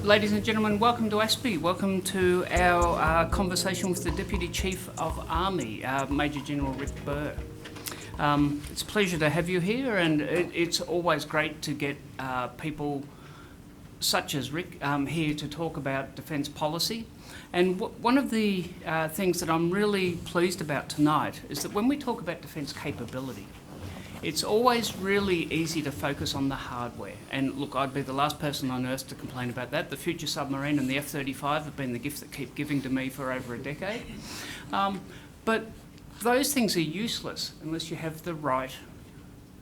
Ladies and gentlemen, welcome to ASPI. Welcome to our conversation with the Deputy Chief of Army, Major General Rick Burr. It's a pleasure to have you here, and it's always great to get people such as Rick here to talk about defence policy. And one of the things that I'm really pleased about tonight is that when we talk about defence capability, it's always really easy to focus on the hardware. And look, I'd be the last person on earth to complain about that. The future submarine and the F-35 have been the gift that keep giving to me for over a decade. But those things are useless unless you have the right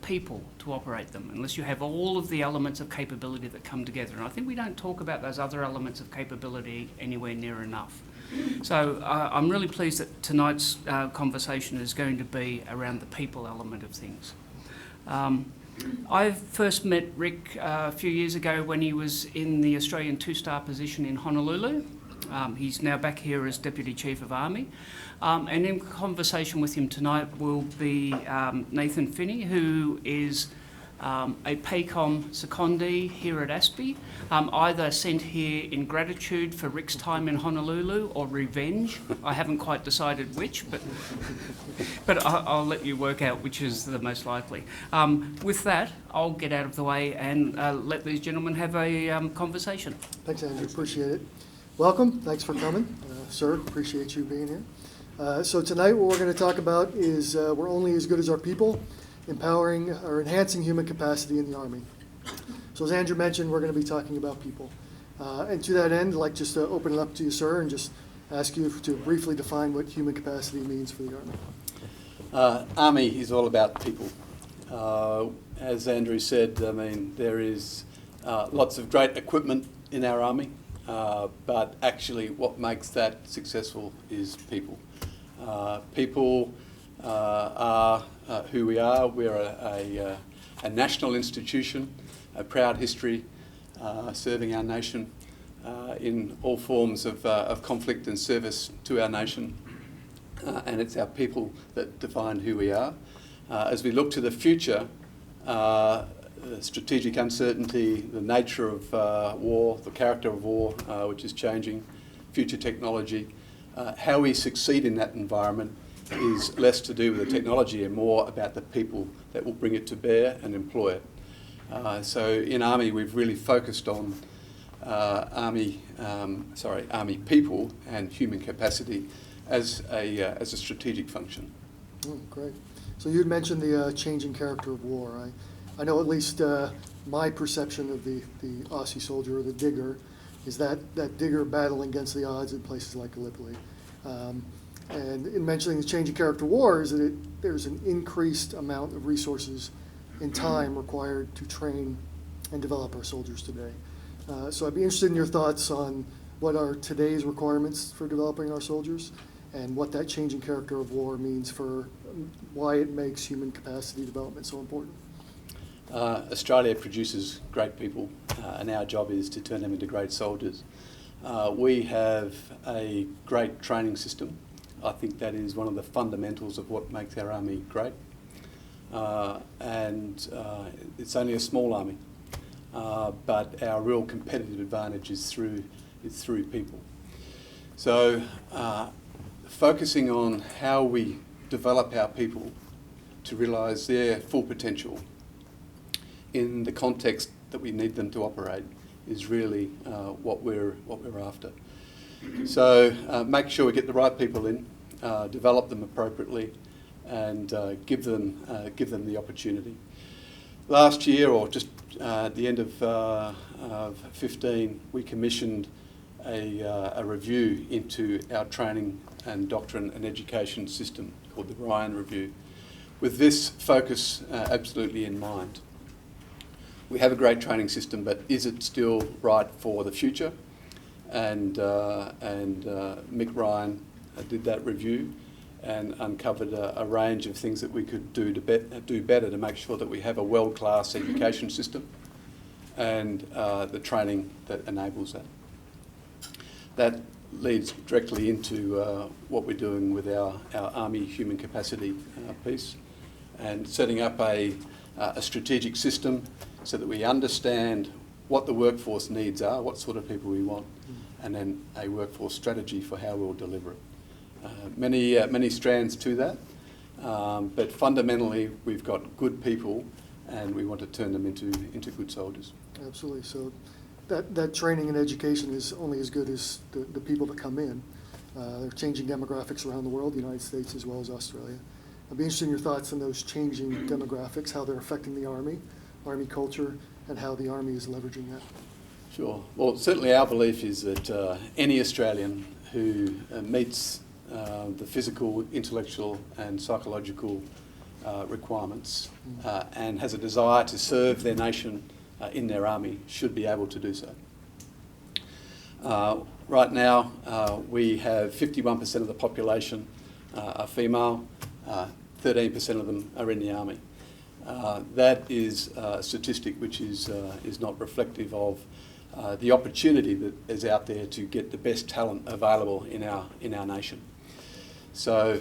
people to operate them, unless you have all of the elements of capability that come together. And I think we don't talk about those other elements of capability anywhere near enough. So I'm really pleased that tonight's conversation is going to be around the people element of things. I first met Rick a few years ago when he was in the Australian two-star position in Honolulu. He's now back here as Deputy Chief of Army. And in conversation with him tonight will be Nathan Finney, who is a PACOM secondee here at ASPI, either sent here in gratitude for Rick's time in Honolulu or revenge. I haven't quite decided which, but I'll let you work out which is the most likely. With that, I'll get out of the way and let these gentlemen have a conversation. Thanks, Andrew. Appreciate it. Welcome. Thanks for coming. Sir, appreciate you being here. So tonight what we're going to talk about is we're only as good as our people, empowering or enhancing human capacity in the Army. So as Andrew mentioned, we're going to be talking about people. And to that end, I'd like just to open it up to you, sir, and just ask you to briefly define what human capacity means for the Army. Army is all about people. As Andrew said, I mean, there is lots of great equipment in our Army, but actually what makes that successful is people. People are who we are. We're a national institution, a proud history, serving our nation in all forms of conflict and service to our nation. And it's our people that define who we are. As we look to the future, strategic uncertainty, the nature of war, the character of war, which is changing, future technology, how we succeed in that environment is less to do with the technology and more about the people that will bring it to bear and employ it. So in Army, we've really focused on Army people and human capacity as a strategic function. Oh, great. So you had mentioned the changing character of war. I know at least my perception of the Aussie soldier or the digger is that digger battling against the odds in places like Gallipoli. And in mentioning the changing character of war is that there's an increased amount of resources and time required to train and develop our soldiers today. So I'd be interested in your thoughts on what are today's requirements for developing our soldiers and what that changing character of war means for why it makes human capacity development so important. Australia produces great people, and our job is to turn them into great soldiers. We have a great training system. I think that is one of the fundamentals of what makes our Army great. And it's only a small Army, but our real competitive advantage is through people. So focusing on how we develop our people to realise their full potential in the context that we need them to operate is really what we're after. So make sure we get the right people in, develop them appropriately, and give them the opportunity. Last year, or just at the end of 15, we commissioned a review into our training and doctrine and education system called the Ryan Review, with this focus absolutely in mind. We have a great training system, but is it still right for the future? And Mick Ryan did that review and uncovered a range of things that we could do better to make sure that we have a world-class education system and the training that enables that. That leads directly into what we're doing with our Army human capacity piece and setting up a strategic system so that we understand what the workforce needs are, what sort of people we want, and then a workforce strategy for how we'll deliver it. Many strands to that, but fundamentally we've got good people and we want to turn them into good soldiers. Absolutely. So that training and education is only as good as the people that come in. They're changing demographics around the world, the United States as well as Australia. I'd be interested in your thoughts on those changing demographics, how they're affecting the Army culture, and how the Army is leveraging that. Sure. Well, certainly our belief is that any Australian who meets the physical, intellectual and psychological requirements and has a desire to serve their nation in their army should be able to do so. Right now we have 51% of the population are female, 13% of them are in the army. That is a statistic which is not reflective of the opportunity that is out there to get the best talent available in our nation. So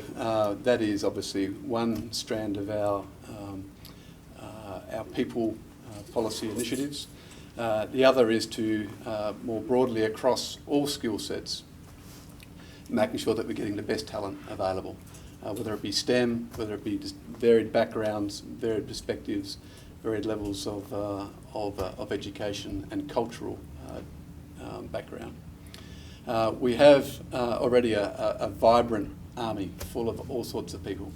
that is obviously one strand of our people policy initiatives. The other is to more broadly across all skill sets, making sure that we're getting the best talent available, whether it be STEM, whether it be just varied backgrounds, varied perspectives, varied levels of education and cultural background. We have already a vibrant army full of all sorts of people,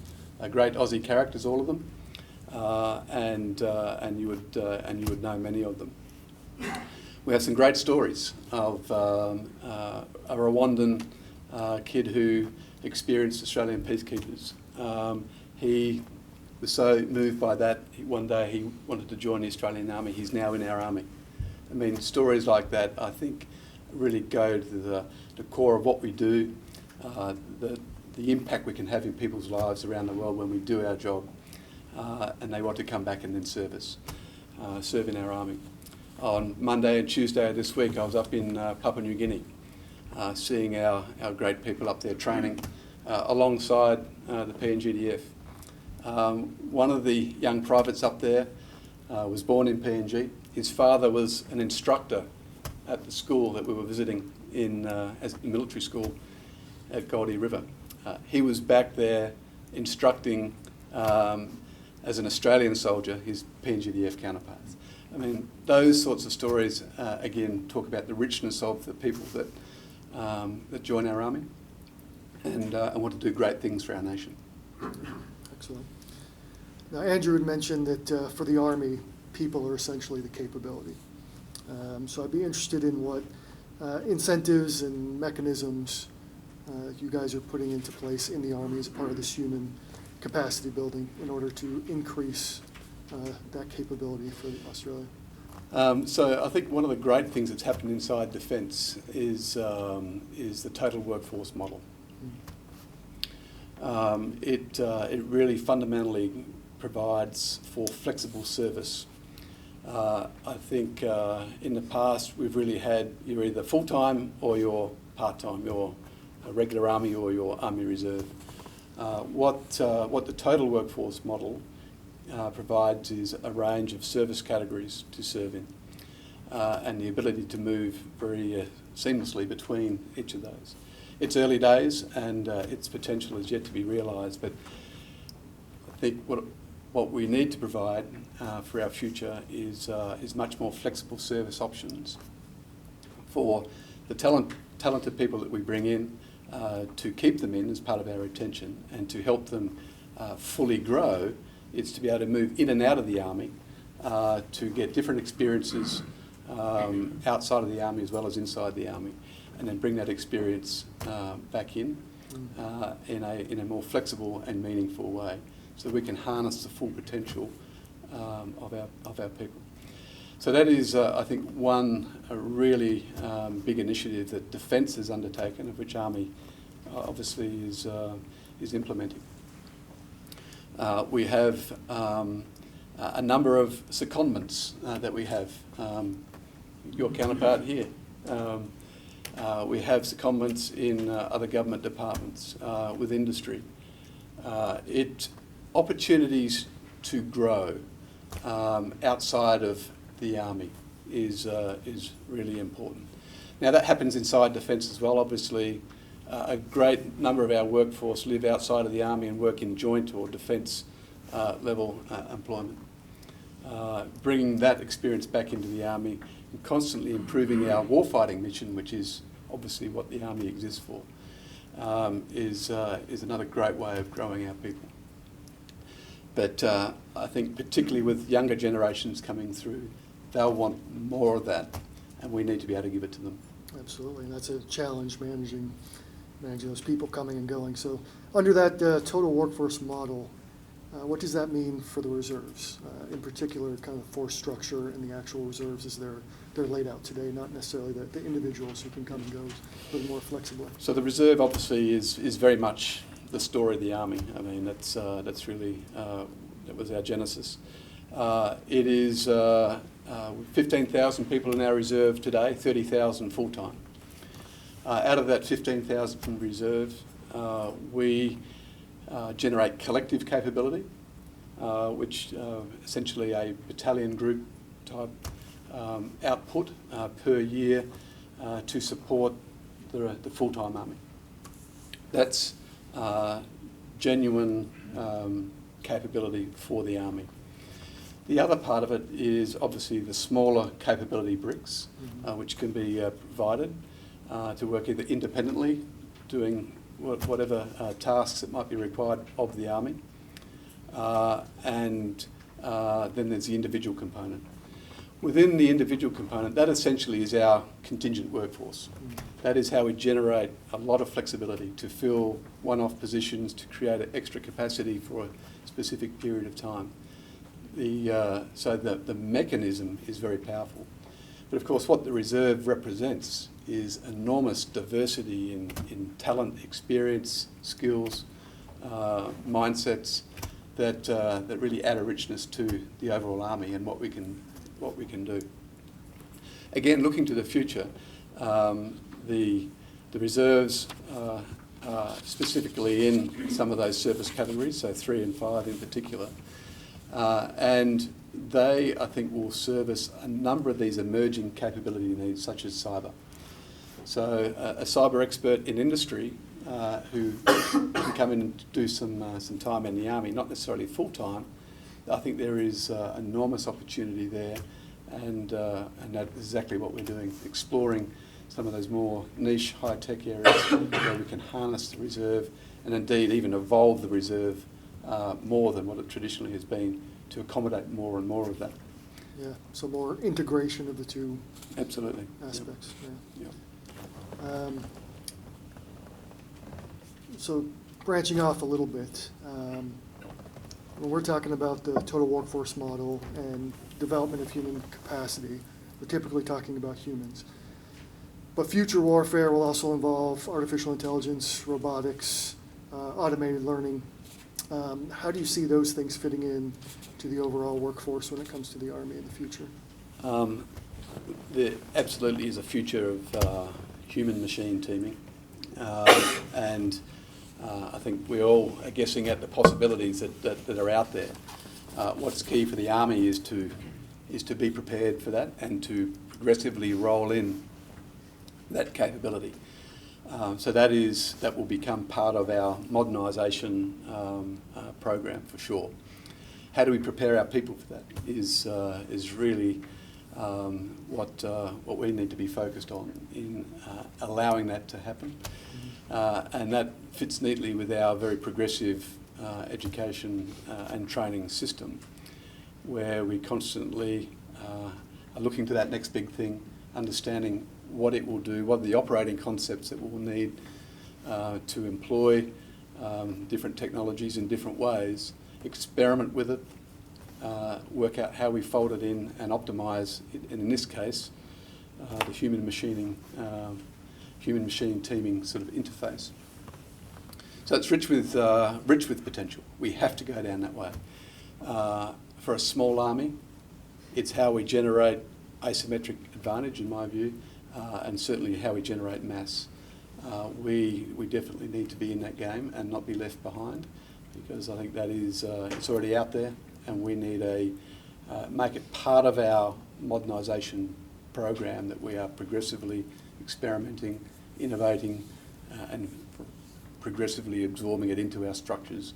great Aussie characters, all of them, and you would know many of them. We have some great stories of a Rwandan kid who experienced Australian peacekeepers. He was so moved by that, one day he wanted to join the Australian Army. He's now in our army. I mean, stories like that, I think, really go to the core of what we do, the impact we can have in people's lives around the world when we do our job, and they want to come back and then serve in our army. On Monday and Tuesday of this week, I was up in Papua New Guinea, seeing our great people up there training alongside the PNGDF. One of the young privates up there was born in PNG. His father was an instructor at the school that we were visiting as a military school at Goldie River. He was back there instructing as an Australian soldier his PNGDF counterparts. I mean, those sorts of stories, again, talk about the richness of the people that join our army and want to do great things for our nation. Excellent. Now, Andrew had mentioned that for the Army, people are essentially the capability. So I'd be interested in what incentives and mechanisms you guys are putting into place in the Army as a part of this human capacity building in order to increase that capability for Australia. So I think one of the great things that's happened inside Defence is the total workforce model. It really fundamentally provides for flexible service. I think in the past we've really had you're either full-time or you're part-time, you're a regular Army or you're Army Reserve. What the total workforce model provides is a range of service categories to serve in and the ability to move very seamlessly between each of those. It's early days and its potential is yet to be realised, but I think what we need to provide for our future is much more flexible service options for the talented people that we bring in, to keep them in as part of our retention and to help them fully grow. It's to be able to move in and out of the Army to get different experiences outside of the Army as well as inside the Army, and then bring that experience back in a more flexible and meaningful way, so we can harness the full potential of our people. So that is, I think, one really big initiative that Defence has undertaken, of which Army obviously is implementing. We have a number of secondments that we have. Your counterpart here. We have secondments in other government departments, with industry. Opportunities to grow outside of the Army is really important. Now that happens inside defence as well. Obviously, a great number of our workforce live outside of the Army and work in joint or defence level employment. Bringing that experience back into the Army and constantly improving our warfighting mission, which is obviously what the Army exists for, is another great way of growing our people. But I think particularly with younger generations coming through, they'll want more of that, and we need to be able to give it to them. Absolutely, and that's a challenge, managing those people coming and going. So under that total workforce model, what does that mean for the reserves? In particular, kind of force structure and the actual reserves as they're laid out today, not necessarily the individuals who can come and go a little more flexibly. So the reserve obviously is very much the story of the Army. I mean, that's really, that was our genesis. It is 15,000 people in our reserve today, 30,000 full-time. Out of that 15,000 from reserve, we generate collective capability, which essentially a battalion group type output per year to support the full-time Army. That's genuine capability for the Army. The other part of it is obviously the smaller capability bricks, which can be provided to work either independently, doing whatever tasks that might be required of the Army, and then there's the individual component. Within the individual component, that essentially is our contingent workforce. That is how we generate a lot of flexibility to fill one-off positions, to create an extra capacity for a specific period of time. So the mechanism is very powerful. But of course what the reserve represents is enormous diversity in talent, experience, skills, mindsets that really add a richness to the overall Army and what we can do. Again, looking to the future, the reserves specifically in some of those service categories, so 3 and 5 in particular, and they, I think, will service a number of these emerging capability needs, such as cyber. So a cyber expert in industry who can come in and do some time in the Army, not necessarily full-time, I think there is enormous opportunity there, and that's exactly what we're doing, exploring some of those more niche, high-tech areas where we can harness the reserve and indeed even evolve the reserve more than what it traditionally has been to accommodate more and more of that. Yeah, so more integration of the two Absolutely. aspects. Yep. Yeah. So branching off a little bit, when we're talking about the total workforce model and development of human capacity, we're typically talking about humans. But future warfare will also involve artificial intelligence, robotics, automated learning. How do you see those things fitting in to the overall workforce when it comes to the Army in the future? There absolutely is a future of human-machine teaming, and I think we all are guessing at the possibilities that are out there. What's key for the Army is to be prepared for that and to progressively roll in that capability. So that will become part of our modernisation program for sure. How do we prepare our people for that is really what we need to be focused on in allowing that to happen. And that fits neatly with our very progressive education and training system, where we constantly are looking to that next big thing, understanding what it will do, what are the operating concepts that we'll need to employ different technologies in different ways, experiment with it, work out how we fold it in and optimise it, and in this case, the human-machine teaming sort of interface. So it's rich with potential. We have to go down that way. For a small army, it's how we generate asymmetric advantage, in my view, and certainly how we generate mass. We definitely need to be in that game and not be left behind, because I think that is it's already out there, and we need make it part of our modernisation program that we are progressively experimenting, innovating, and progressively absorbing it into our structures,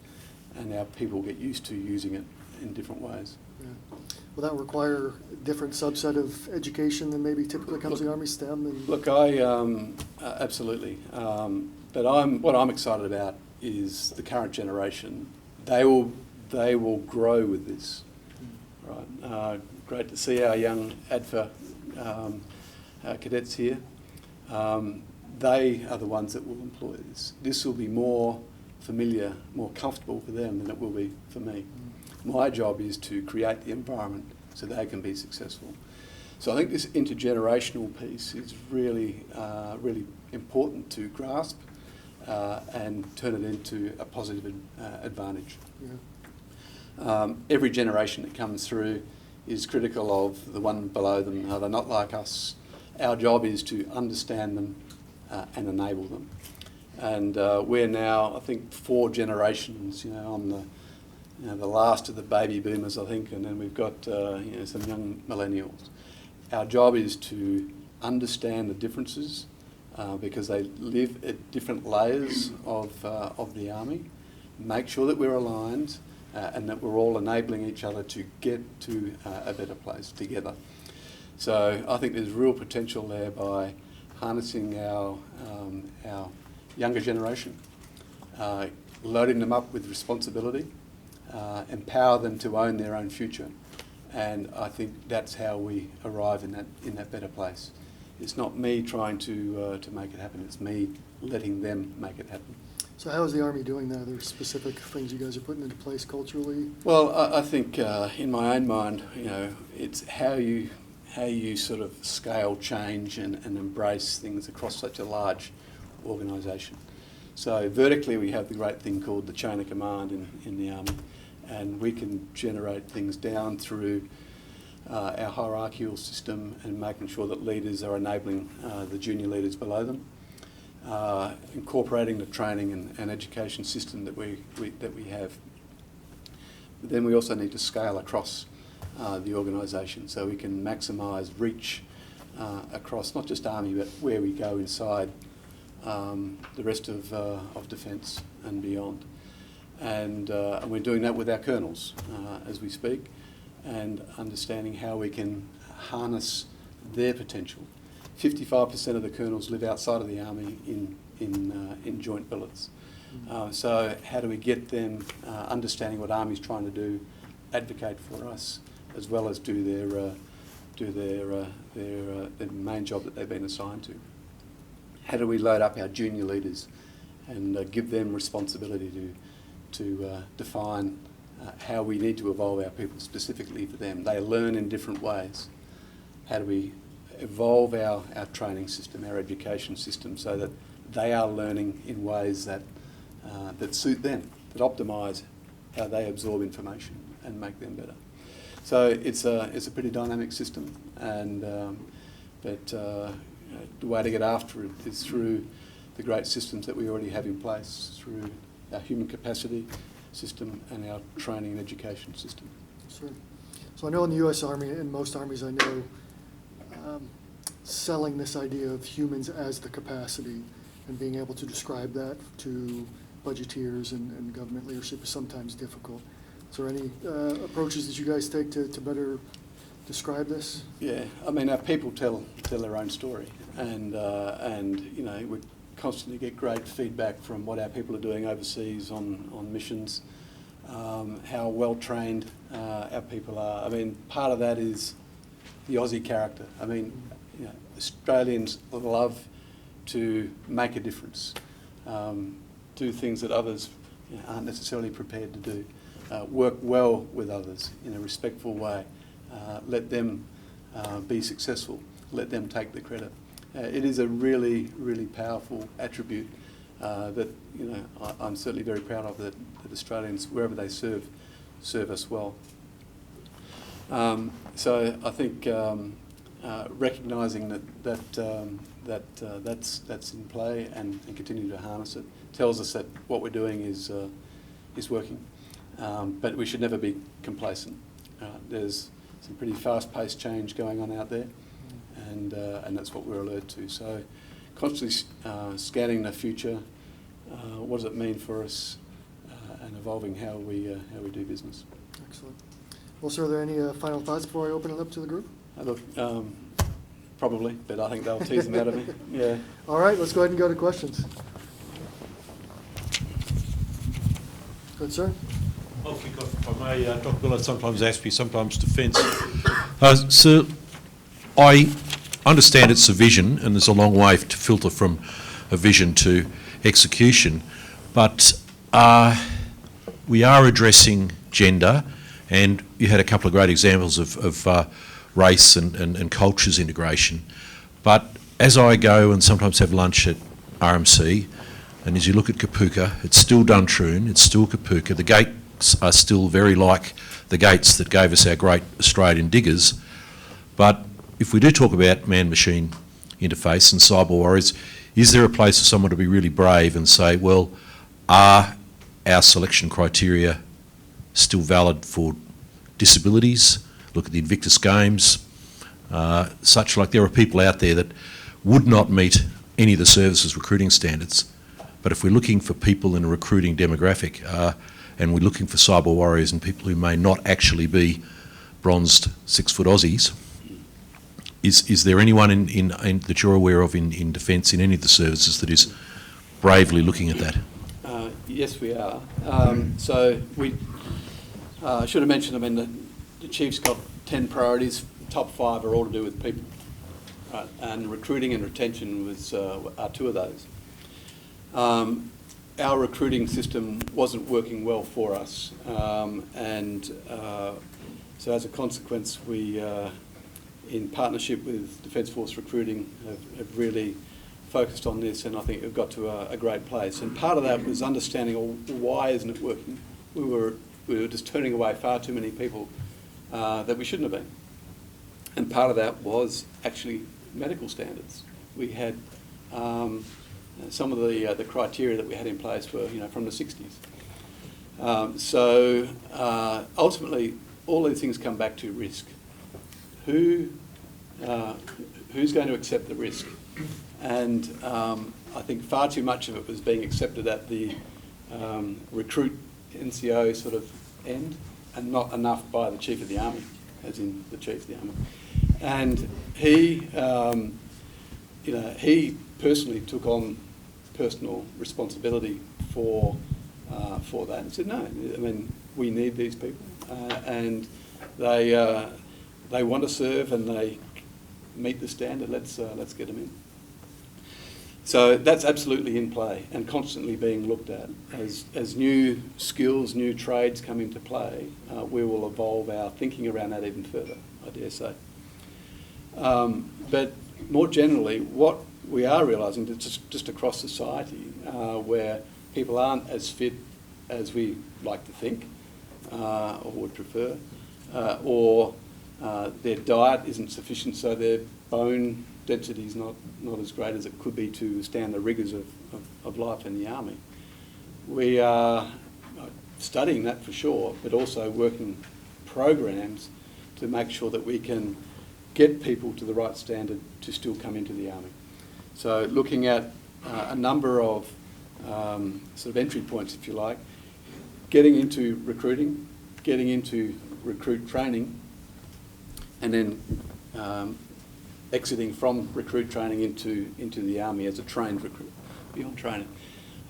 and our people get used to using it in different ways. Yeah. Will that require a different subset of education than maybe typically comes in Army STEM? And Look, absolutely. But what I'm excited about is the current generation. They will grow with this. Right. Great to see our young ADFA cadets here. They are the ones that will employ this. This will be more familiar, more comfortable for them than it will be for me. My job is to create the environment so they can be successful. So I think this intergenerational piece is really, really important to grasp and turn it into a positive advantage. yeah. Every generation that comes through is critical of the one below them. They're not like us. Our job is to understand them and enable them. And we're now, I think, 4 generations, on the last of the baby boomers, I think, and then we've got some young millennials. Our job is to understand the differences because they live at different layers of the Army, make sure that we're aligned and that we're all enabling each other to get to a better place together. So I think there's real potential there by harnessing our younger generation, loading them up with responsibility, empower them to own their own future, and I think that's how we arrive in that better place. It's not me trying to make it happen. It's me letting them make it happen. So how is the Army doing that? Are there specific things you guys are putting into place culturally? Well, I think in my own mind, it's how you sort of scale change and embrace things across such a large organisation. So vertically, we have the great thing called the chain of command in the Army, and we can generate things down through our hierarchical system and making sure that leaders are enabling the junior leaders below them, incorporating the training and education system that we have. But then we also need to scale across the organisation so we can maximise reach across not just Army but where we go inside the rest of defence and beyond. And we're doing that with our colonels as we speak, and understanding how we can harness their potential. 55% of the colonels live outside of the Army in joint billets. So how do we get them understanding what Army's trying to do, advocate for us, as well as do their main job that they've been assigned to? How do we load up our junior leaders and give them responsibility to define how we need to evolve our people specifically for them? They learn in different ways. How do we evolve our training system, our education system, so that they are learning in ways that suit them, that optimise how they absorb information and make them better? So it's a pretty dynamic system, and the way to get after it is through the great systems that we already have in place, through our human capacity system and our training and education system. Sure. So I know in the U.S. Army and most armies I know, selling this idea of humans as the capacity and being able to describe that to budgeteers and government leadership is sometimes difficult. Is there any approaches that you guys take to better describe this? Yeah, I mean, our people tell their own story, and we constantly get great feedback from what our people are doing overseas on missions, how well trained our people are. I mean, part of that is the Aussie character. I mean, Australians love to make a difference, do things that others aren't necessarily prepared to do, work well with others in a respectful way, let them be successful, let them take the credit. It is a really, really powerful attribute that I'm certainly very proud of, that Australians, wherever they serve us well. So I think recognising that's in play and continuing to harness it tells us that what we're doing is working. But we should never be complacent. There's some pretty fast-paced change going on out there, and that's what we're alert to. So constantly scanning the future, what does it mean for us, and evolving how we do business. Excellent. Well, sir, are there any final thoughts before I open it up to the group? Look, probably, but I think they'll tease them out of me. Yeah. All right, let's go ahead and go to questions. Good, sir. I'll kick off if I may. Dr. Willard sometimes asks me, sometimes defence. So I understand it's a vision, and there's a long way to filter from a vision to execution, but we are addressing gender, and you had a couple of great examples of race and cultures integration. But as I go and sometimes have lunch at RMC, and as you look at Kapooka, it's still Duntroon, it's still Kapooka. The gates are still very like the gates that gave us our great Australian diggers. But if we do talk about man-machine interface and cyber warriors, is there a place for someone to be really brave and say, well, are our selection criteria still valid for disabilities? Look at the Invictus Games, such like there are people out there that would not meet any of the services recruiting standards. But if we're looking for people in a recruiting demographic, and we're looking for cyber warriors and people who may not actually be bronzed 6-foot Aussies, is there anyone in that you're aware of in defence in any of the services that is bravely looking at that? Yes, we are. So we should have mentioned, I mean, the Chief's got 10 priorities. Top 5 are all to do with people. Right? And recruiting and retention are 2 of those. Our recruiting system wasn't working well for us, so as a consequence, we, in partnership with Defence Force Recruiting, have really focused on this, and I think we've got to a great place. And part of that was understanding, well, why isn't it working? We were just turning away far too many people that we shouldn't have been. And part of that was actually medical standards. We had some of the criteria that we had in place were, from the 60s. So ultimately, all these things come back to risk. Who's going to accept the risk? And I think far too much of it was being accepted at the recruit NCO sort of end, and not enough by the Chief of the Army, as in the Chief of the Army. And he personally took on personal responsibility for that and said, no, I mean, we need these people, and they want to serve and they meet the standard. Let's get them in. So that's absolutely in play and constantly being looked at. As new skills, new trades come into play, we will evolve our thinking around that even further, I dare say. But more generally, what we are realising that just across society, where people aren't as fit as we like to think or would prefer, or their diet isn't sufficient, so their bone density is not as great as it could be to withstand the rigours of life in the army. We are studying that for sure, but also working programs to make sure that we can get people to the right standard to still come into the army. So looking at a number of sort of entry points, if you like, getting into recruiting, getting into recruit training, and then exiting from recruit training into the army as a trained recruit, beyond training.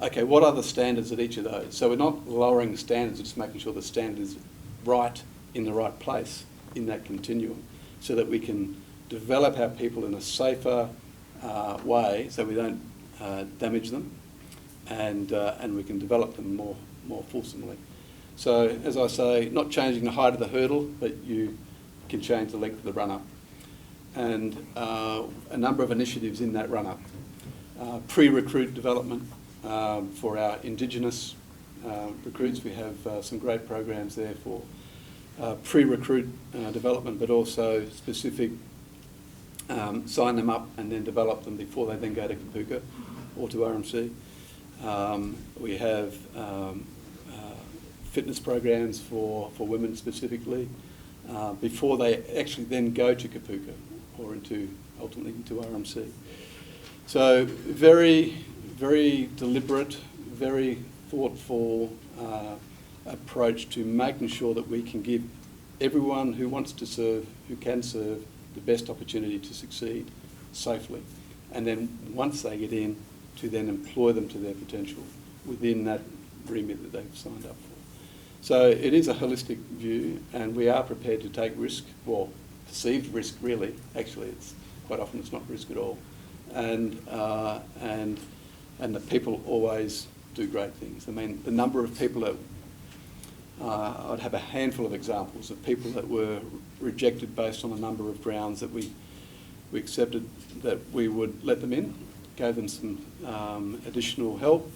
Okay, what are the standards at each of those? So we're not lowering the standards, we're just making sure the standard is right in the right place in that continuum, so that we can develop our people in a safer way, so we don't damage them, and we can develop them more fulsomely. So, as I say, not changing the height of the hurdle, but you can change the length of the run-up. And a number of initiatives in that run-up. Pre-recruit development for our Indigenous recruits. We have some great programs there for pre-recruit development, but also specific sign them up and then develop them before they then go to Kapooka or to RMC. We have fitness programs for women specifically, before they actually then go to Kapooka or ultimately into RMC. So very, very deliberate, very thoughtful approach to making sure that we can give everyone who wants to serve, who can serve, the best opportunity to succeed safely. And then once they get in, to then employ them to their potential within that remit that they've signed up for. So it is a holistic view, and we are prepared to take risk, well, perceived risk really. Actually, quite often it's not risk at all. And the people always do great things. I mean, the number of people that I'd have a handful of examples of people that were rejected based on a number of grounds that we accepted that we would let them in, gave them some additional help.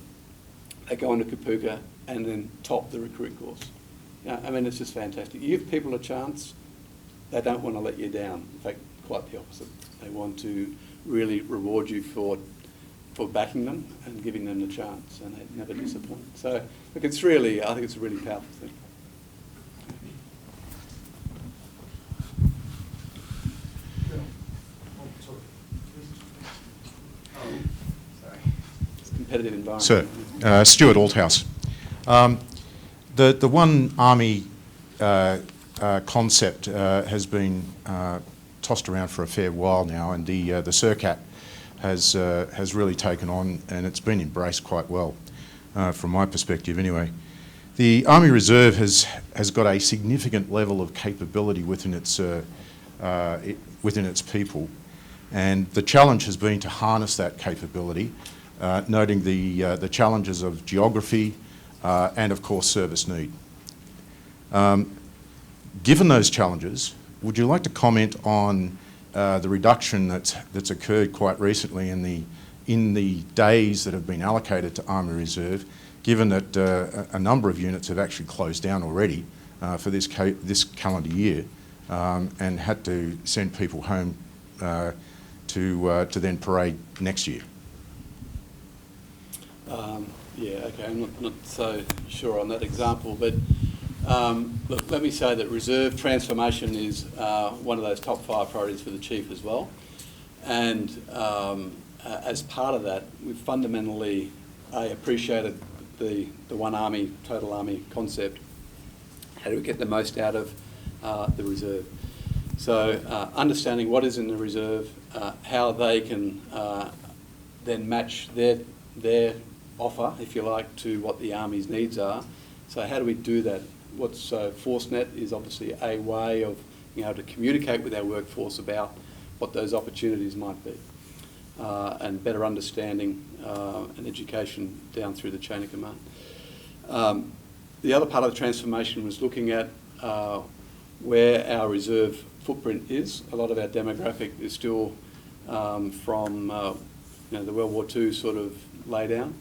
They go into Kapooka and then top the recruit course. I mean, it's just fantastic. You give people a chance, they don't want to let you down. In fact, quite the opposite. They want to really reward you for backing them and giving them the chance, and they never disappoint. So, look, I think it's a really powerful thing. It's a competitive environment. Sir, Stuart Althouse. The One Army concept has been tossed around for a fair while now, and the CERCAT has really taken on, and it's been embraced quite well, from my perspective anyway. The Army Reserve has got a significant level of capability within its people, and the challenge has been to harness that capability, noting the challenges of geography and of course service need. Given those challenges, would you like to comment on the reduction that's occurred quite recently in the days that have been allocated to Army Reserve, given that a number of units have actually closed down already for this calendar year, and had to send people home to then parade next year? Yeah, okay, I'm not so sure on that example, but look, let me say that reserve transformation is one of those top 5 priorities for the Chief as well. And as part of that, we've fundamentally appreciated the One Army, Total Army concept. How do we get the most out of the reserve? So understanding what is in the reserve, how they can then match their offer, if you like, to what the Army's needs are. So how do we do that? ForceNet is obviously a way of being able to communicate with our workforce about what those opportunities might be, and better understanding and education down through the chain of command. The other part of the transformation was looking at where our reserve footprint is. A lot of our demographic is still from the World War II sort of laydown.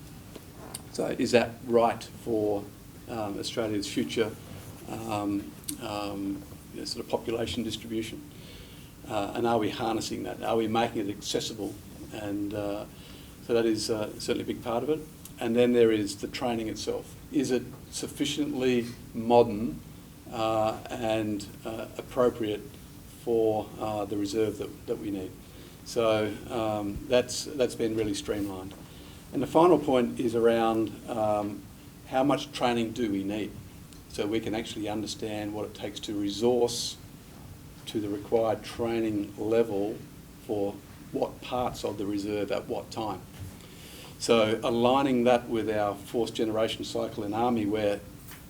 So is that right for Australia's future sort of population distribution? And are we harnessing that? Are we making it accessible? And so that is certainly a big part of it. And then there is the training itself. Is it sufficiently modern and appropriate for the reserve that we need? So that's been really streamlined. And the final point is around how much training do we need, so we can actually understand what it takes to resource to the required training level for what parts of the reserve at what time. So aligning that with our force generation cycle in Army, where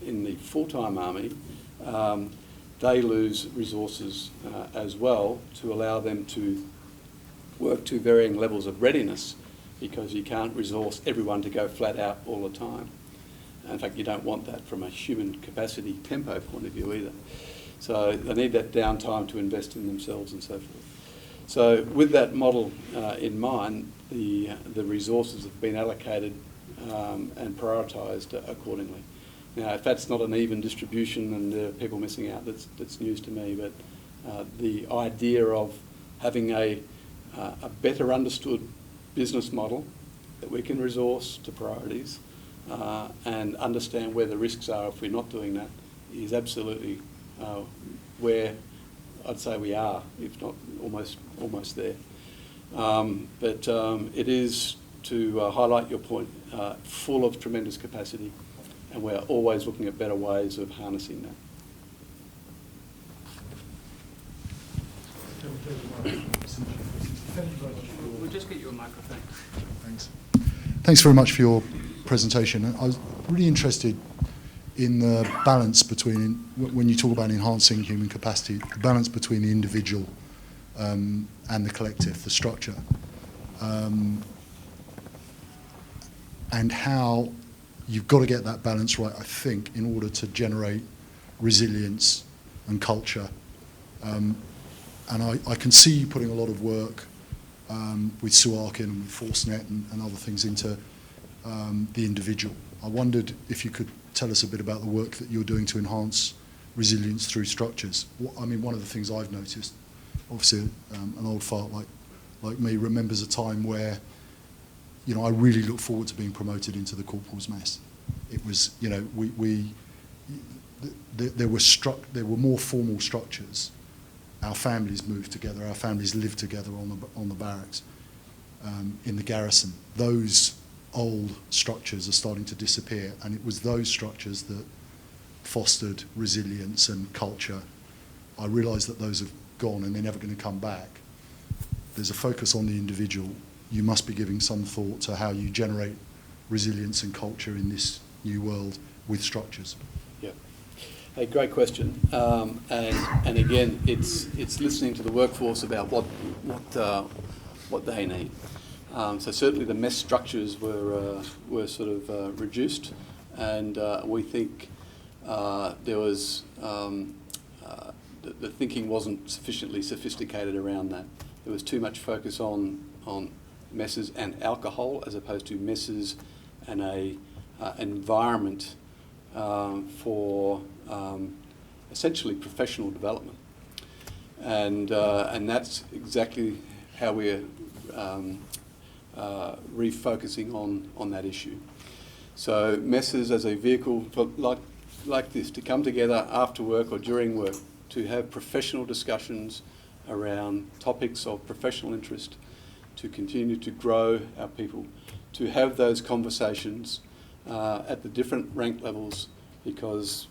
in the full-time Army, they lose resources as well, to allow them to work to varying levels of readiness, because you can't resource everyone to go flat out all the time. In fact, you don't want that from a human capacity tempo point of view either. So they need that downtime to invest in themselves and so forth. So with that model in mind, the resources have been allocated and prioritised accordingly. Now, if that's not an even distribution and there are people missing out, that's news to me. But the idea of having a better understood business model that we can resource to priorities and understand where the risks are if we're not doing that is absolutely where I'd say we are, if not almost there. But it is, to highlight your point, full of tremendous capacity, and we're always looking at better ways of harnessing that. We'll just get you a microphone. Thanks. Thanks very much for your presentation. I was really interested in the balance between, when you talk about enhancing human capacity, the balance between the individual and the collective, the structure, and how you've got to get that balance right, I think, in order to generate resilience and culture. And I can see you putting a lot of work with Suarkin and with ForceNet and other things into the individual. I wondered if you could tell us a bit about the work that you're doing to enhance resilience through structures. I mean, one of the things I've noticed, obviously an old fart like me remembers a time where, you know, I really look forward to being promoted into the corporal's mess. It was, you know, there were more formal structures. Our families moved together. Our families lived together on the barracks, in the garrison. Those old structures are starting to disappear, and it was those structures that fostered resilience and culture. I realise that those have gone and they're never going to come back. There's a focus on the individual. You must be giving some thought to how you generate resilience and culture in this new world with structures. Yeah, a great question. And again, it's listening to the workforce about what they need. So certainly the mess structures were sort of reduced, and we think there was the thinking wasn't sufficiently sophisticated around that. There was too much focus on messes and alcohol as opposed to messes and a environment for essentially professional development, and that's exactly how we're refocusing on that issue. So messes as a vehicle for like this, to come together after work or during work to have professional discussions around topics of professional interest, to continue to grow our people, to have those conversations at the different rank levels, because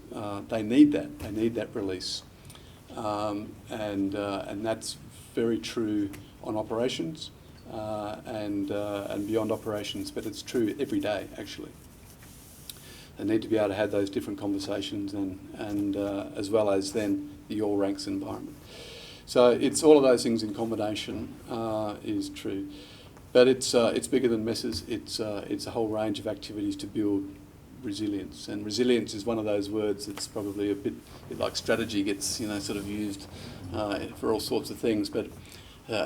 they need that release, and that's very true on operations and beyond operations, but it's true every day actually. They need to be able to have those different conversations, and as well as then the all ranks environment. So it's all of those things in combination is true, but it's bigger than messes. It's a whole range of activities to build resilience, and resilience is one of those words that's probably a bit like strategy, gets sort of used for all sorts of things, but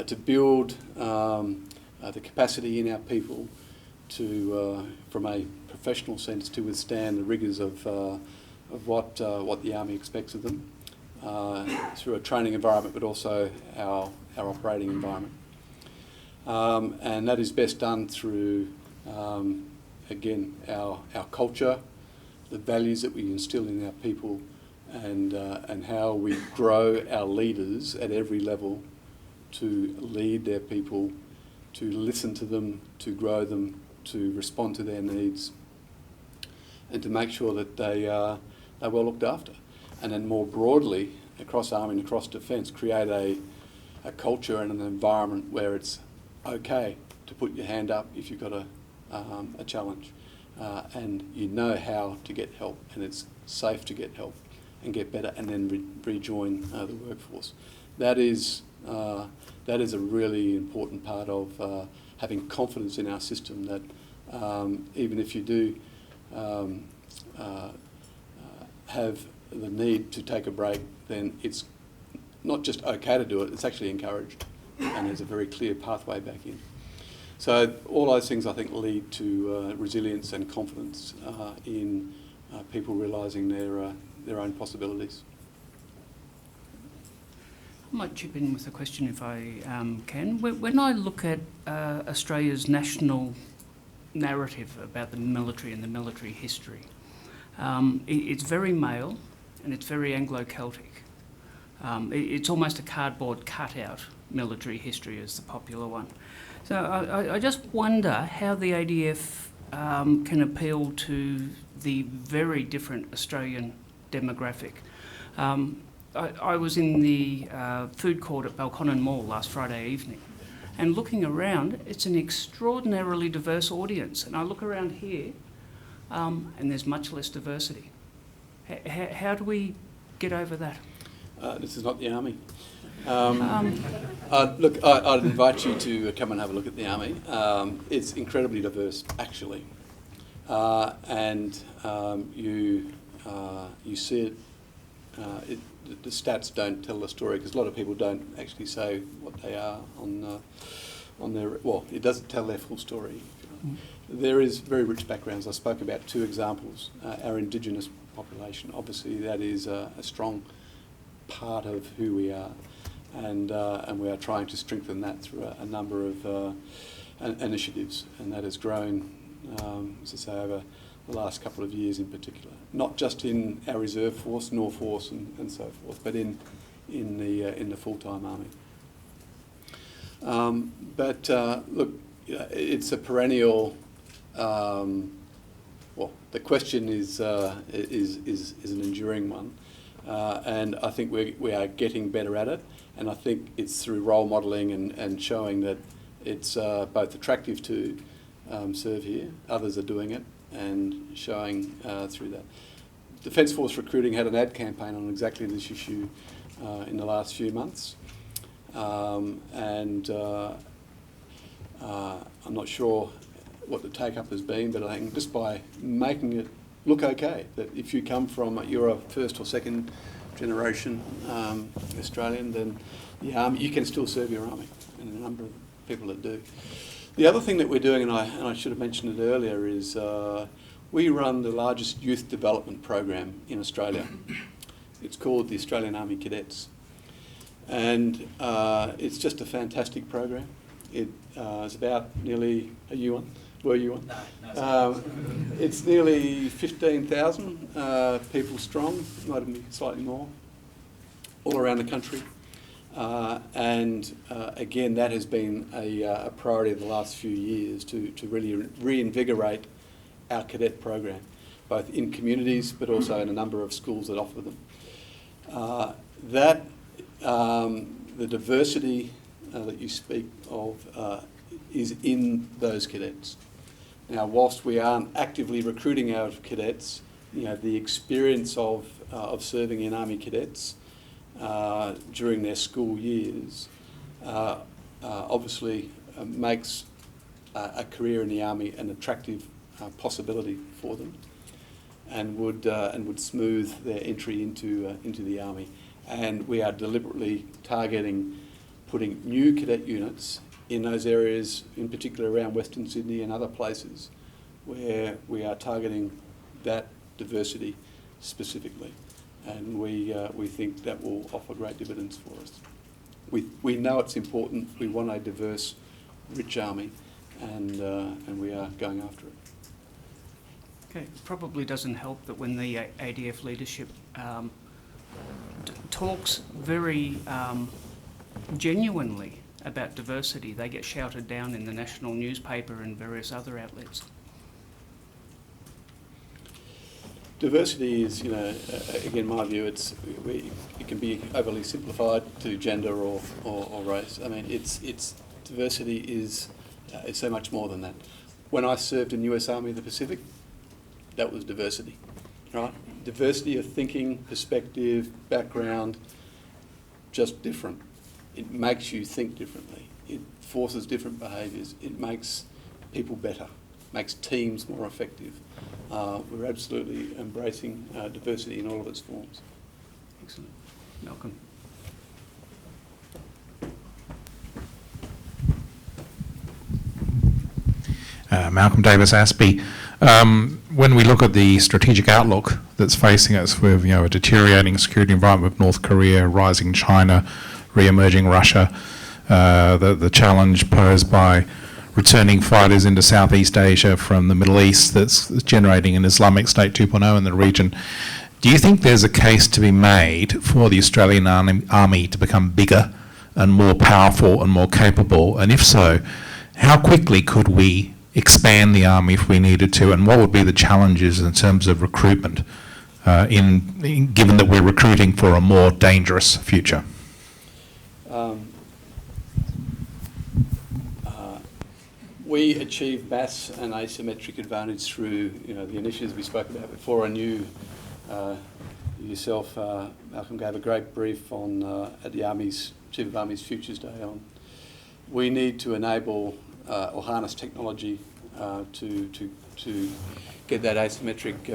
to build the capacity in our people to, from a professional sense, to withstand the rigours of what the Army expects of them through a training environment, but also our operating environment. And that is best done through, again, our culture, the values that we instill in our people, and how we grow our leaders at every level to lead their people, to listen to them, to grow them, to respond to their needs, and to make sure that they're well looked after. And then more broadly, across Army and across Defence, create a culture and an environment where it's okay to put your hand up if you've got a challenge, and you know how to get help, and it's safe to get help and get better, and then rejoin the workforce. That is a really important part of having confidence in our system, that even if you do have the need to take a break, then it's not just okay to do it, it's actually encouraged, and there's a very clear pathway back in. So all those things, I think, lead to resilience and confidence in people realising their own possibilities. I might chip in with a question if I can. When I look at Australia's national narrative about the military and the military history, it's very male and it's very Anglo-Celtic. It's almost a cardboard cutout. Military history is the popular one. So I just wonder how the ADF can appeal to the very different Australian demographic. I was in the food court at Balconnen Mall last Friday evening, and looking around, it's an extraordinarily diverse audience. And I look around here, and there's much less diversity. How do we get over that? This is not the Army. Look, I'd invite you to come and have a look at the Army. It's incredibly diverse, actually. And you see it, the stats don't tell the story, because a lot of people don't actually say what they are on their, well, it doesn't tell their full story. There is very rich backgrounds. I spoke about two examples. Our Indigenous population, obviously that is a strong part of who we are, and we are trying to strengthen that through a number of initiatives, and that has grown, as I say, over the last couple of years in particular. Not just in our reserve force, North Force, and so forth, but in the full-time army. Look, it's a perennial. Well, the question is an enduring one. And I think we are getting better at it, and I think it's through role modelling and showing that it's both attractive to serve here, others are doing it, and showing through that. Defence Force Recruiting had an ad campaign on exactly this issue in the last few months, and I'm not sure what the take-up has been, but I think just by making it look okay, that if you come from, you're a first or second generation Australian, then the army, you can still serve your army, and a number of people that do. The other thing that we're doing, and I should have mentioned it earlier, is we run the largest youth development program in Australia. It's called the Australian Army Cadets, and it's just a fantastic program. It is about nearly, are you on? Were you on? No. It's nearly 15,000 people strong, might be slightly more, all around the country. Again, that has been a priority of the last few years to really reinvigorate our cadet program, both in communities but also in a number of schools that offer them. The diversity that you speak of is in those cadets. Now, whilst we aren't actively recruiting our cadets, the experience of serving in Army cadets during their school years obviously makes a career in the Army an attractive possibility for them, and would smooth their entry into the Army. And we are deliberately targeting putting new cadet units in those areas, in particular around Western Sydney and other places, where we are targeting that diversity specifically. And we think that will offer great dividends for us. We know it's important. We want a diverse, rich army, and we are going after it. Okay, it probably doesn't help that when the ADF leadership talks very genuinely about diversity, they get shouted down in the national newspaper and various other outlets. Diversity is, again, my view, it can be overly simplified to gender or race. I mean, it's diversity is so much more than that. When I served in US Army of the Pacific, that was diversity, right? Diversity of thinking, perspective, background, just different. It makes you think differently. It forces different behaviours. It makes people better, makes teams more effective. We're absolutely embracing diversity in all of its forms. Excellent. Malcolm. Malcolm Davis Aspey. When we look at the strategic outlook that's facing us with a deteriorating security environment with North Korea, rising China, re-emerging Russia, the challenge posed by returning fighters into Southeast Asia from the Middle East that's generating an Islamic State 2.0 in the region, Do you think there's a case to be made for the Australian Army to become bigger and more powerful and more capable? And if so, how quickly could we expand the Army if we needed to? And what would be the challenges in terms of recruitment, given that we're recruiting for a more dangerous future? We achieve mass and asymmetric advantage through, the initiatives we spoke about before. I knew yourself, Malcolm, gave a great brief on at the Chief of Army's Futures Day on. We need to enable or harness technology to get that asymmetric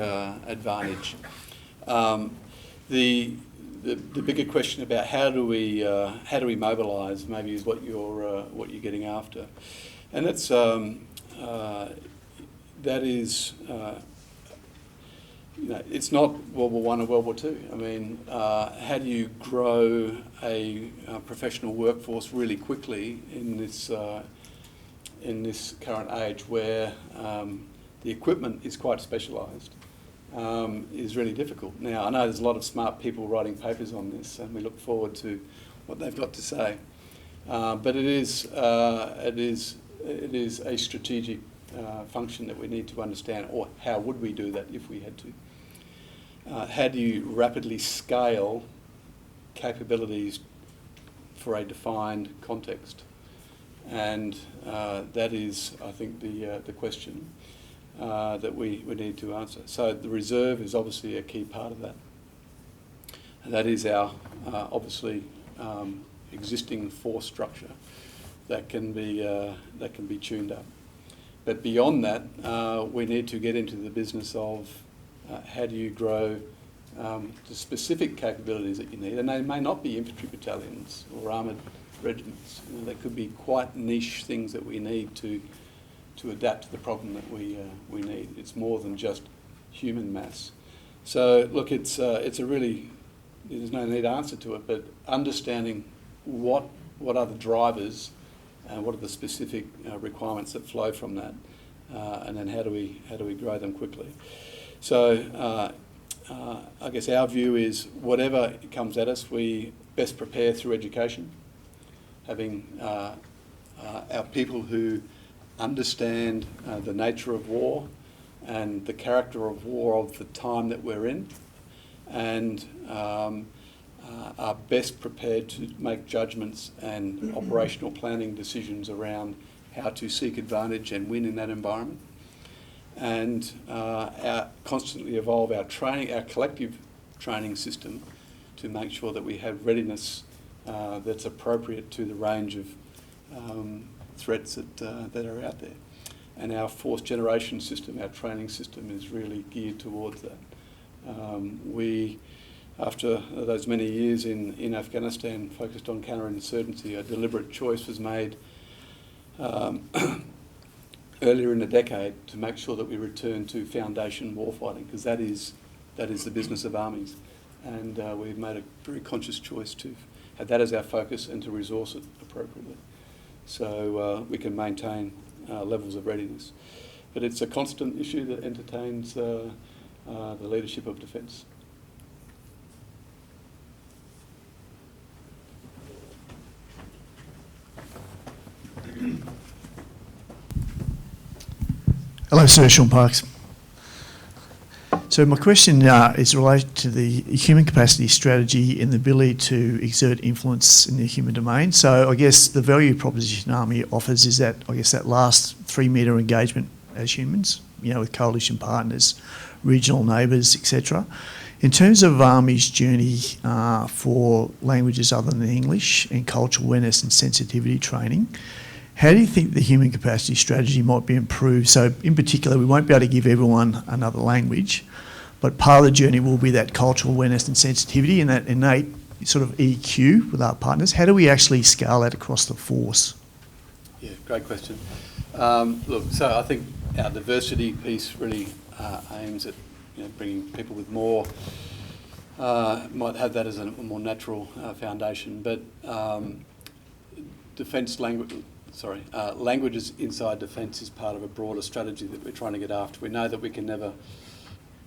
advantage. The bigger question about how do we mobilise maybe is what you're getting after. And that's it's not World War I or World War II. I mean, how do you grow a professional workforce really quickly in this current age where the equipment is quite specialised? Is really difficult. Now, I know there's a lot of smart people writing papers on this, and we look forward to what they've got to say. But it is a strategic function that we need to understand, or how would we do that if we had to? How do you rapidly scale capabilities for a defined context? And that is, I think, the question that we need to answer. So the reserve is obviously a key part of that. And that is our, obviously, existing force structure that can be tuned up. But beyond that, we need to get into the business of how do you grow the specific capabilities that you need, and they may not be infantry battalions or armoured regiments. They could be quite niche things that we need to adapt to the problem that we need. It's more than just human mass. So look, it's a really, there's no neat answer to it, but understanding what are the drivers and what are the specific requirements that flow from that, and then how do we grow them quickly. So I guess our view is whatever comes at us, we best prepare through education, having our people who understand the nature of war and the character of war of the time that we're in, and are best prepared to make judgments and operational planning decisions around how to seek advantage and win in that environment, and constantly evolve our training, our collective training system, to make sure that we have readiness that's appropriate to the range of threats that are out there. And our fourth generation system, our training system, is really geared towards that. We, after those many years in Afghanistan focused on counterinsurgency, a deliberate choice was made earlier in the decade to make sure that we return to foundation warfighting, because that is the business of armies. And we've made a very conscious choice to have that as our focus and to resource it appropriately, so we can maintain levels of readiness. But it's a constant issue that entertains the leadership of defence. Hello, Sir. Sean Parks. So my question is related to the human capacity strategy and the ability to exert influence in the human domain. So I guess the value proposition Army offers is that, I guess, that last 3 metre engagement as humans, with coalition partners, regional neighbours, etc. In terms of Army's journey for languages other than English and cultural awareness and sensitivity training, how do you think the human capacity strategy might be improved? So in particular, we won't be able to give everyone another language, but part of the journey will be that cultural awareness and sensitivity and that innate sort of EQ with our partners. How do we actually scale that across the force? Yeah, great question. Look, so I think our diversity piece really aims at bringing people with more, might have that as a more natural foundation, but languages inside defence is part of a broader strategy that we're trying to get after. We know that we're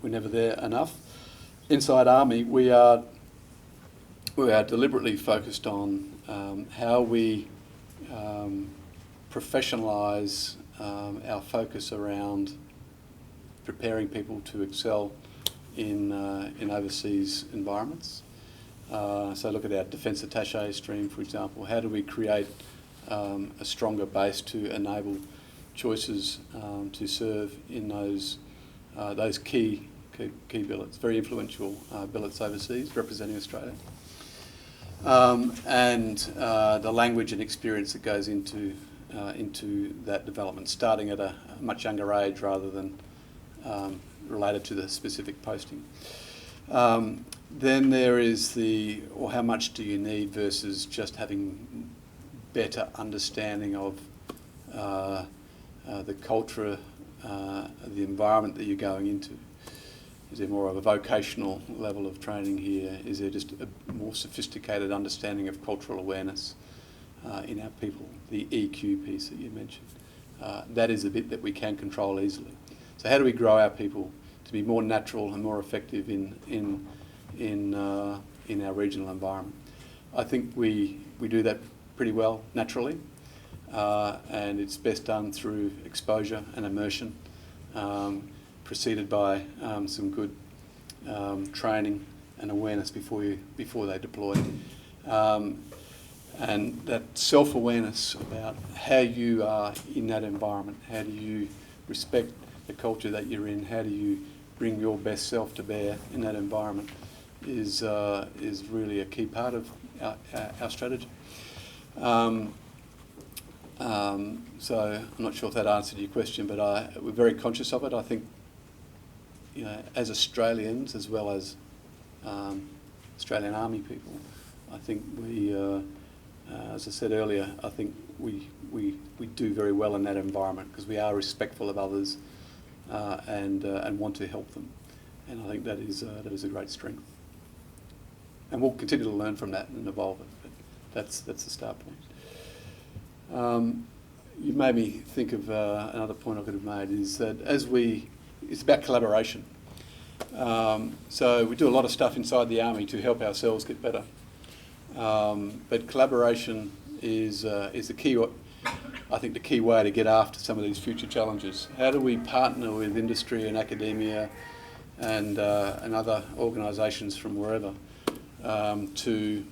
never there enough. inside Army, we are deliberately focused on how we professionalise our focus around preparing people to excel in overseas environments. So look at our defence attaché stream, for example. How do we create a stronger base to enable choices to serve in those key billets, very influential billets overseas representing Australia, and the language and experience that goes into that development, starting at a much younger age rather than related to the specific posting. Then there is how much do you need versus just having better understanding of the culture, the environment that you're going into. Is there more of a vocational level of training here? Is there just a more sophisticated understanding of cultural awareness in our people? The EQ piece that you mentioned. That is a bit that we can control easily. So how do we grow our people to be more natural and more effective in our regional environment? I think we do that pretty well naturally, and it's best done through exposure and immersion, preceded by some good training and awareness before they deploy. And that self-awareness about how you are in that environment, how do you respect the culture that you're in, how do you bring your best self to bear in that environment is really a key part of our strategy. So I'm not sure if that answered your question, but we're very conscious of it. I think, as Australians as well as Australian Army people, I think we, as I said earlier, I think we do very well in that environment because we are respectful of others and want to help them, and I think that is a great strength. And we'll continue to learn from that and evolve it, but that's the start point. You made me think of another point I could have made, is that it's about collaboration. So we do a lot of stuff inside the Army to help ourselves get better. But collaboration is the key, I think, the key way to get after some of these future challenges. How do we partner with industry and academia and other organisations from wherever to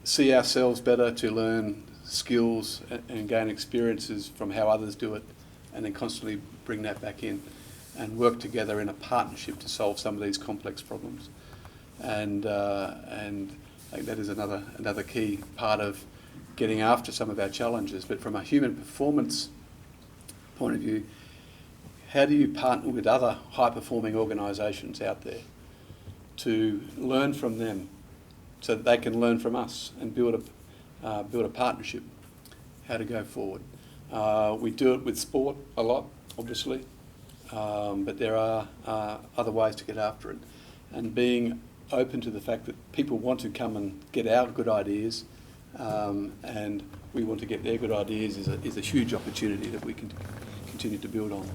see ourselves better, to learn skills and gain experiences from how others do it, and then constantly bring that back in and work together in a partnership to solve some of these complex problems. And I think that is another key part of getting after some of our challenges. But from a human performance point of view, how do you partner with other high-performing organisations out there to learn from them so that they can learn from us and build a partnership, how to go forward? We do it with sport a lot, obviously, but there are other ways to get after it. And being open to the fact that people want to come and get our good ideas, and we want to get their good ideas is a huge opportunity that we can continue to build on.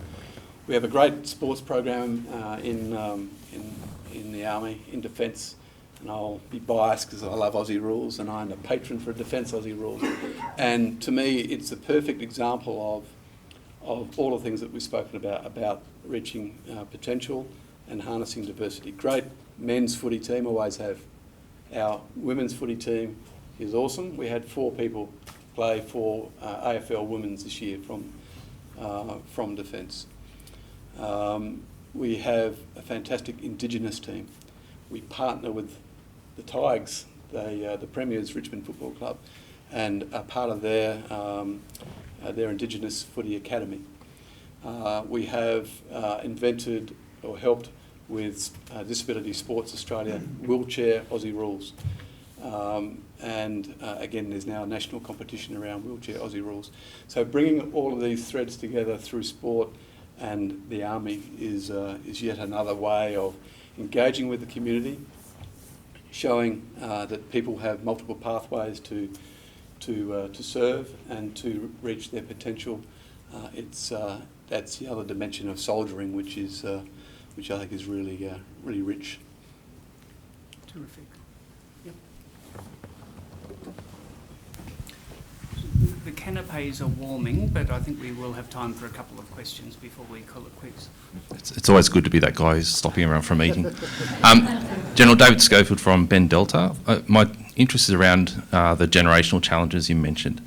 We have a great sports program in the Army, in defence, and I'll be biased because I love Aussie rules and I'm a patron for Defence Aussie rules. And to me, it's a perfect example of all the things that we've spoken about reaching potential and harnessing diversity. Great men's footy team, always have. Our women's footy team is awesome. We had 4 people play for AFL Women's this year from Defence. We have a fantastic Indigenous team. We partner with the Tigers, the Premier's Richmond Football Club, and are part of their Indigenous Footy Academy. We have invented or helped with Disability Sports Australia wheelchair Aussie rules. And again, there's now a national competition around wheelchair Aussie rules. So bringing all of these threads together through sport and the Army is yet another way of engaging with the community, showing that people have multiple pathways to serve and to reach their potential. That's the other dimension of soldiering, which is which I think is really, really rich. Terrific. Yep. The canapes are warming, but I think we will have time for a couple of questions before we call it quits. It's always good to be that guy who's stopping everyone from eating. General David Schofield from Ben Delta. My interest is around the generational challenges you mentioned.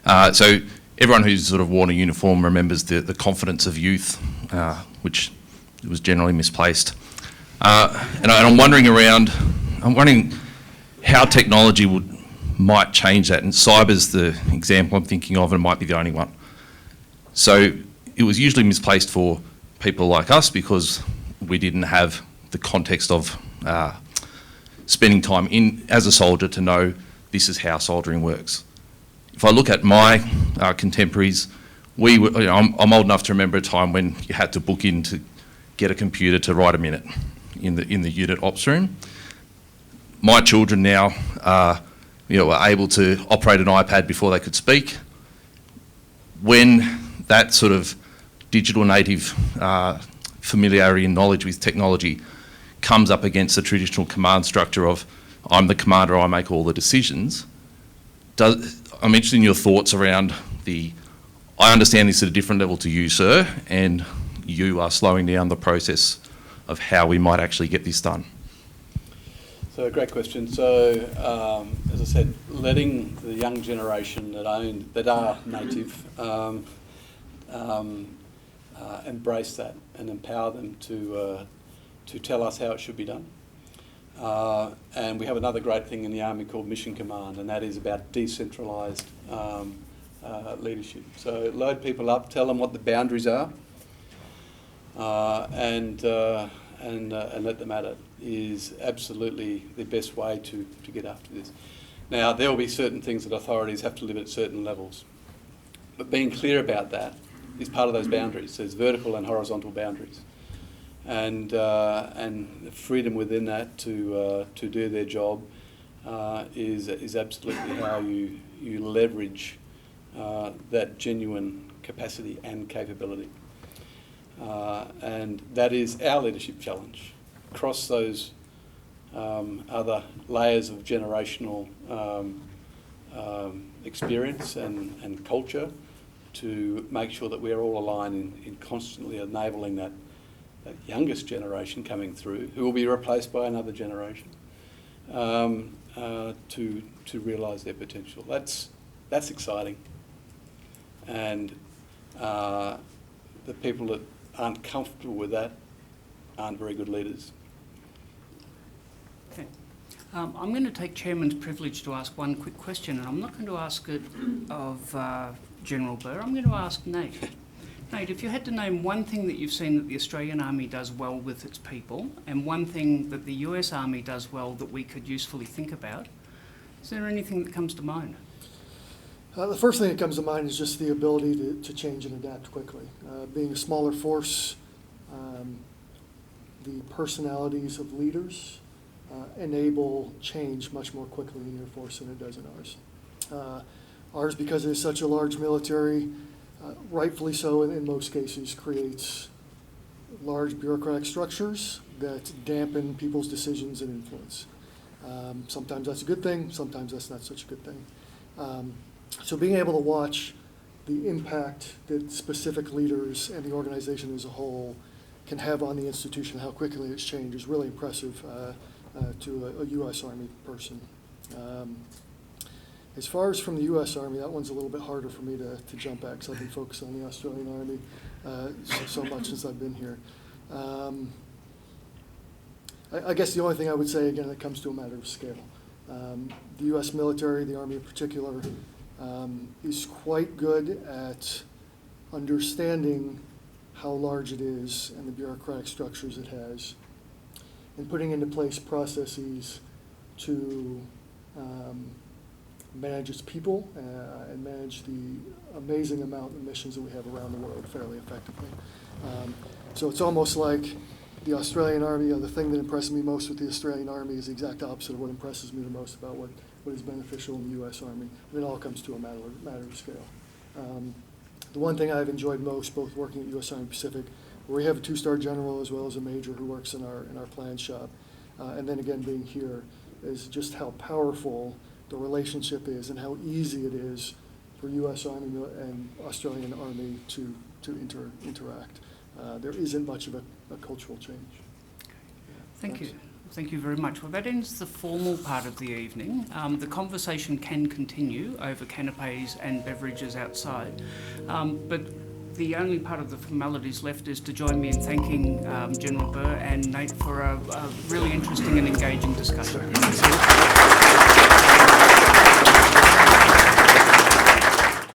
So everyone who's sort of worn a uniform remembers the confidence of youth, which was generally misplaced. And I'm wondering how technology might change that, and cyber's the example I'm thinking of, and it might be the only one. So it was usually misplaced for people like us because we didn't have the context of spending time as a soldier to know this is how soldiering works. If I look at my contemporaries, I'm old enough to remember a time when you had to book in to get a computer to write a minute in the unit ops room. My children now are able to operate an iPad before they could speak. When that sort of digital native familiarity and knowledge with technology comes up against the traditional command structure of I'm the commander, I make all the decisions, I'm interested in your thoughts around I understand this at a different level to you, sir, and you are slowing down the process of how we might actually get this done. So, great question. So, as I said, letting the young generation that are native embrace that and empower them to tell us how it should be done. And we have another great thing in the Army called Mission Command, and that is about decentralised leadership. So, load people up, tell them what the boundaries are, and let them at it is absolutely the best way to get after this. Now, there will be certain things that authorities have to live at certain levels, but being clear about that is part of those boundaries. There's vertical and horizontal boundaries, and the freedom within that to do their job is absolutely how you leverage that genuine capacity and capability. And that is our leadership challenge. Across those other layers of generational experience and culture, to make sure that we're all aligned in constantly enabling that youngest generation coming through, who will be replaced by another generation, to realise their potential. That's exciting. And the people that aren't comfortable with that aren't very good leaders. Okay. I'm going to take Chairman's privilege to ask one quick question, and I'm not going to ask it of General Burr. I'm going to ask Nate. Nate, if you had to name one thing that you've seen that the Australian Army does well with its people, and one thing that the US Army does well that we could usefully think about, is there anything that comes to mind? The first thing that comes to mind is just the ability to change and adapt quickly. Being a smaller force, the personalities of leaders enable change much more quickly in your force than it does in ours. Ours, because it is such a large military, rightfully so in most cases, creates large bureaucratic structures that dampen people's decisions and influence. Sometimes that's a good thing, sometimes that's not such a good thing. So being able to watch the impact that specific leaders and the organization as a whole can have on the institution, how quickly it's changed, is really impressive to a U.S. Army person. As far as from the U.S. Army, that one's a little bit harder for me to jump at, because I've been focused on the Australian Army so much since I've been here. I guess the only thing I would say, again, it comes to a matter of scale. The U.S. military, the Army in particular, is quite good at understanding how large it is and the bureaucratic structures it has, and putting into place processes to manage its people and manage the amazing amount of missions that we have around the world fairly effectively. So it's almost like the Australian Army, the thing that impresses me most with the Australian Army is the exact opposite of what impresses me the most about what is beneficial in the U.S. Army. And it all comes to a matter of scale. The one thing I've enjoyed most, both working at U.S. Army Pacific where we have a 2-star general as well as a major who works in our plan shop. And then again, being here is just how powerful the relationship is and how easy it is for U.S. Army and Australian Army to interact. There isn't much of a cultural change. Thank you. Thanks. Thank you very much. Well, that ends the formal part of the evening. The conversation can continue over canapes and beverages outside, but the only part of the formalities left is to join me in thanking General Burr and Nate for a really interesting and engaging discussion.